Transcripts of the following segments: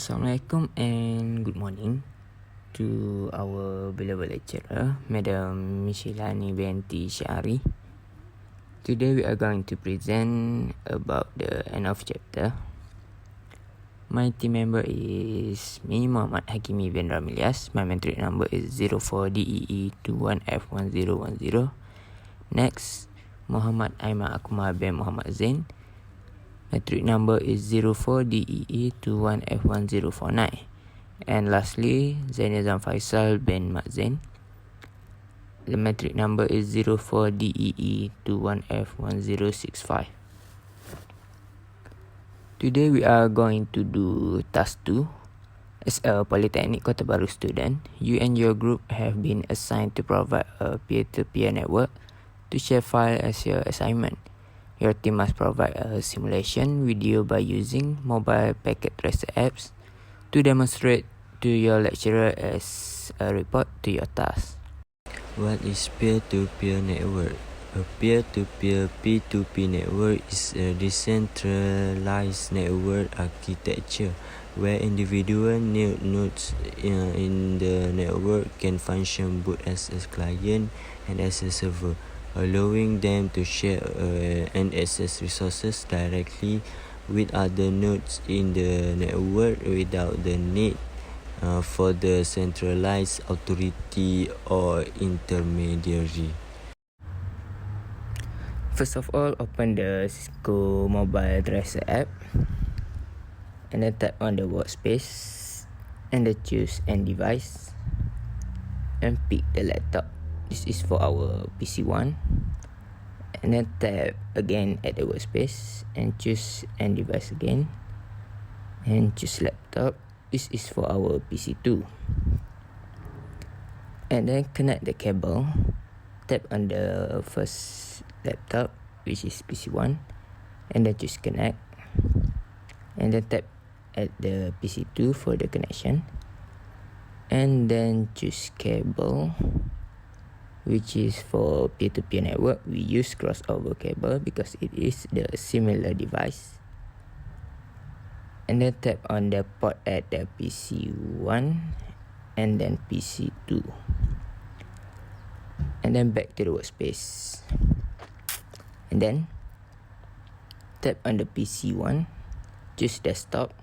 Assalamualaikum and good morning to our beloved lecturer, Madam Mishilani binti Syari. Today we are going to present about the end of chapter. My team member is me, Muhammad Hakimi bin Ramilias. My metric number is 04DEE21F1010. Next, Muhammad Aiman Akmal bin Muhammad Zain. Metric number is 04DEE21F1049. And lastly, Zainazam Faisal bin Mat Zain. The metric number is 04DEE21F1065. Today we are going to do task 2. As a Polytechnic Kota Baru student, you and your group have been assigned to provide a peer-to-peer network to share files as your assignment. Your team must provide a simulation video by using mobile packet tracer apps to demonstrate to your lecturer as a report to your task. What is peer-to-peer network? A peer-to-peer P2P network is a decentralized network architecture where individual nodes in the network can function both as a client and as a server, allowing them to share and access resources directly with other nodes in the network without the need for the centralized authority or intermediary. First of all, open the Cisco Mobile Tracer app and then tap on the workspace and then choose end device and pick the laptop. This is for our PC1. And then tap again at the workspace and choose end device again and choose laptop. This is for our PC2. And then connect the cable. Tap on the first laptop, which is PC1, and then choose connect. And then tap at the PC2 for the connection. And then choose cable, which is for peer-to-peer network. We use crossover cable because it is the similar device. And then tap on the port at the PC1 and then PC2. And then back to the workspace. And then tap on the PC1, choose desktop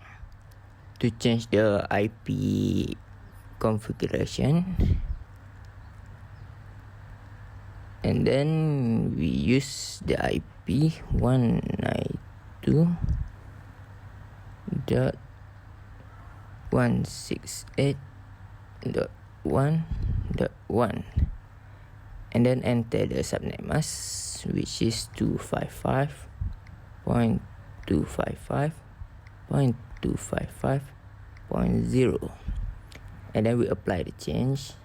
to change the IP configuration. And then we use the IP 192.168.1.1. And then enter the subnet mask, which is 255.255.255.0. And then we apply the change.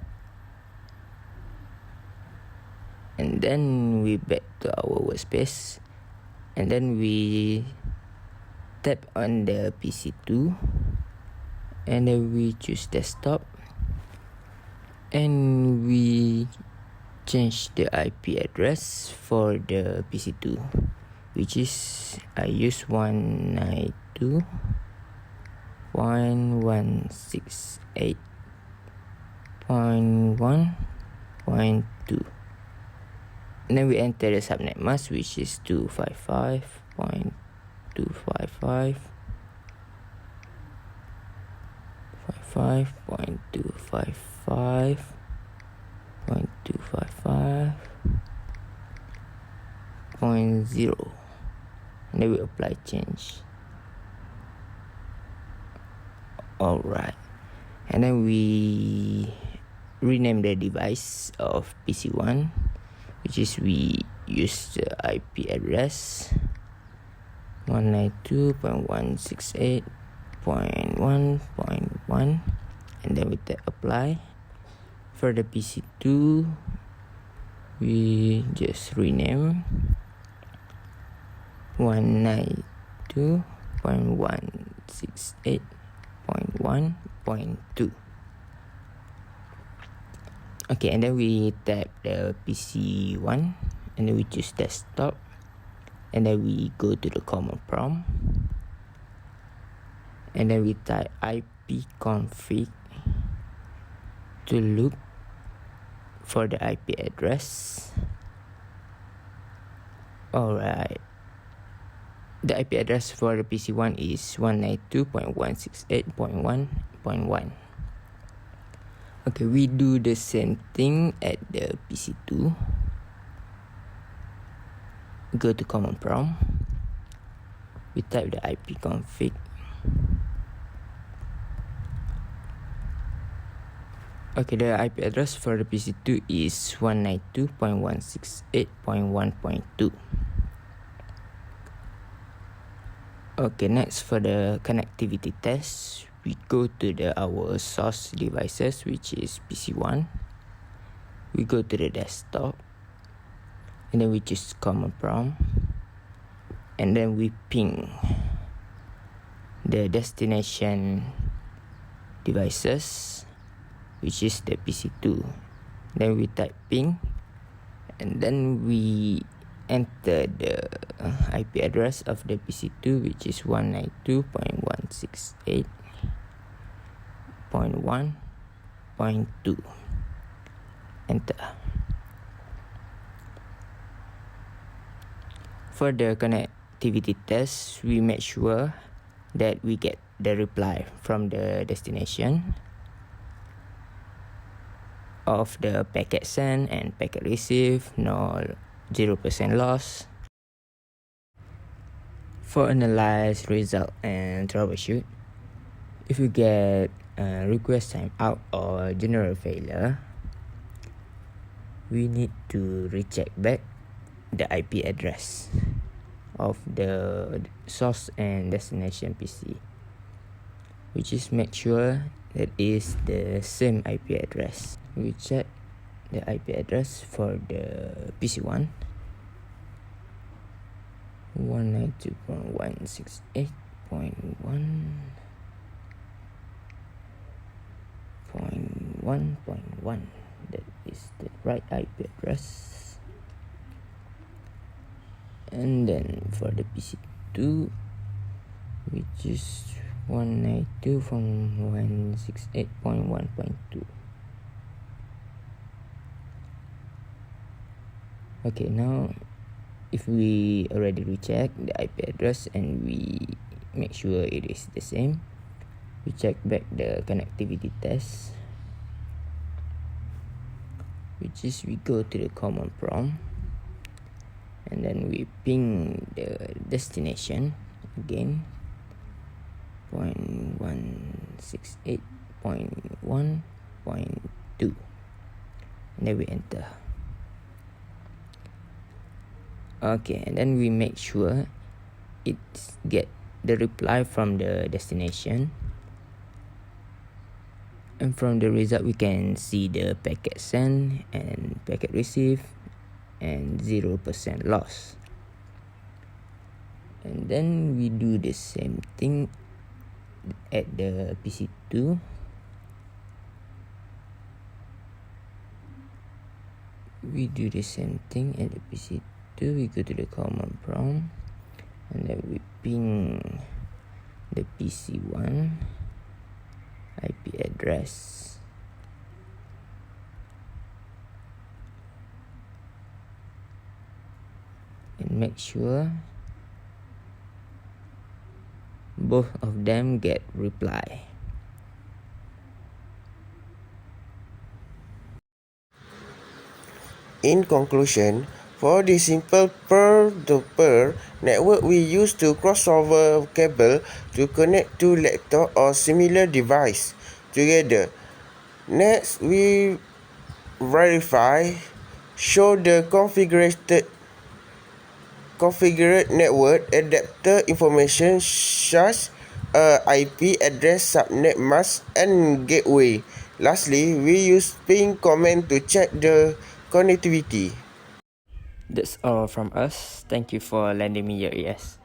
And then we back to our workspace. And then we tap on the PC2. And then we choose desktop. And we change the IP address for the PC2, which is I use 192.168.1.2. And then we enter the subnet mask, which is 255.255.255.0. And then we apply change. Alright. And then we rename the device of PC1, which is we use the IP address 192.168.1.1, and then we tap apply. For the PC2, we just rename 192.168.1.2. Okay, and then we tap the PC1 and then we choose desktop, and then we go to the command prompt and then we type ipconfig to look for the IP address. Alright, the IP address for the PC1 is 192.168.1.1. Okay, we do the same thing at the PC2. Go to command prompt, we type the ipconfig. Okay, the IP address for the PC2 is 192.168.1.2. Okay, next for the connectivity test, we go to our source devices, which is PC1. We go to the desktop, and then we choose command prompt, and then we ping the destination devices, which is the PC2. Then we type ping, and then we enter the IP address of the PC2, which is 192.168.1.2. Enter. For the connectivity test, we make sure that we get the reply from the destination of the packet sent and packet received, no 0% loss. For analyze result and troubleshoot, if you get request timeout or general failure, we need to recheck back the IP address of the source and destination PC, which is make sure that is the same IP address. We check the IP address for the PC1, 192.168.1.1. That is the right IP address. And then for the PC2, which is 192.168.1.2. Okay, now if we already recheck the IP address and we make sure it is the same, we check back the connectivity test, which is we go to the command prompt, and then we ping the destination again, 168.1.2, and then we enter. Okay, and then we make sure it get the reply from the destination, and from the result we can see the packet sent and packet received and 0% loss. And then we do the same thing at the PC2. We do the same thing at the PC2. We go to the command prompt, and then we ping the PC1 IP address. And make sure both of them get reply. In conclusion, for the simple peer-to-peer network, we use to crossover cable to connect two laptop or similar device together. Next, we verify, show the configured network adapter information such as IP address, subnet mask, and gateway. Lastly, we use ping command to check the connectivity. That's all from us. Thank you for lending me your ears.